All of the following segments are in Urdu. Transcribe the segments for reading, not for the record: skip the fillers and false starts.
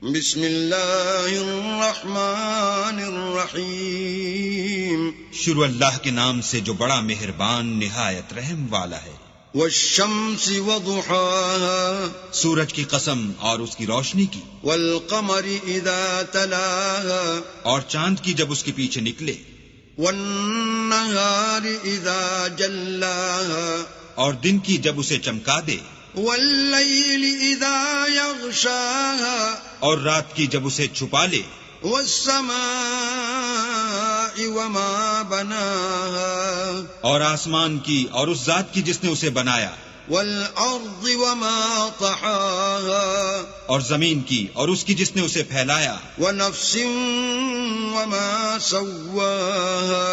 بسم اللہ الرحمن الرحیم شروع اللہ کے نام سے جو بڑا مہربان نہایت رحم والا ہے۔ والشمس وضحاها سورج کی قسم اور اس کی روشنی کی، والقمر اذا تلاها اور چاند کی جب اس کے پیچھے نکلے، والنہار اذا جلاها اور دن کی جب اسے چمکا دے، واللیل اذا یغشاها اور رات کی جب اسے چھپا لے، والسماء وما بناها اور آسمان کی اور اس ذات کی جس نے اسے بنایا، والارض وما طحاها اور زمین کی اور اس کی جس نے اسے پھیلایا، ونفس وما سواها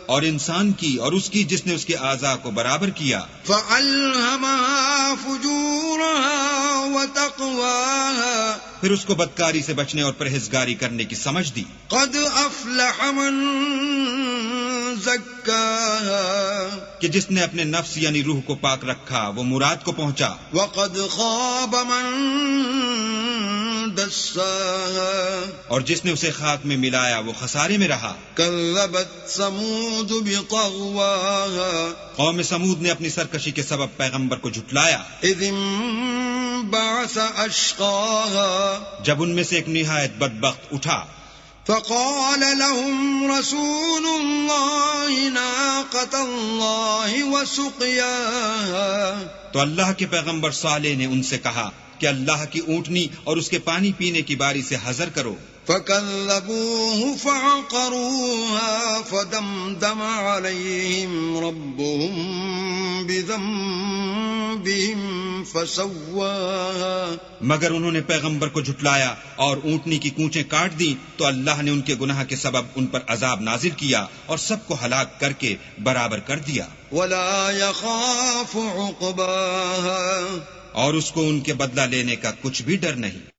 اور انسان کی اور اس کی جس نے اس کے اعضاء کو برابر کیا، فألهمها فجورها وتقواها پھر اس کو بدکاری سے بچنے اور پرہیزگاری کرنے کی سمجھ دی۔ قد افلح من زکاها کہ جس نے اپنے نفس یعنی روح کو پاک رکھا وہ مراد کو پہنچا، وقد خاب من دساها اور جس نے اسے خاک میں ملایا وہ خسارے میں رہا۔ كذبت ثمود بطغواها قوم سمود نے اپنی سرکشی کے سبب پیغمبر کو جھٹلایا، اذ انبعث اشقاها جب ان میں سے ایک نہایت بدبخت اٹھا، فقال لهم رسول الله ناقة الله وسقياها تو اللہ کے پیغمبر صالح نے ان سے کہا کہ اللہ کی اونٹنی اور اس کے پانی پینے کی باری سے حذر کرو۔ فكذبوه فعقروها فدمدم عليهم ربهم بذنبهم فسواها مگر انہوں نے پیغمبر کو جھٹلایا اور اونٹنی کی کونچیں کاٹ دی تو اللہ نے ان کے گناہ کے سبب ان پر عذاب نازل کیا اور سب کو ہلاک کر کے برابر کر دیا، ولا يخاف عقباها اور اس کو ان کے بدلہ لینے کا کچھ بھی ڈر نہیں۔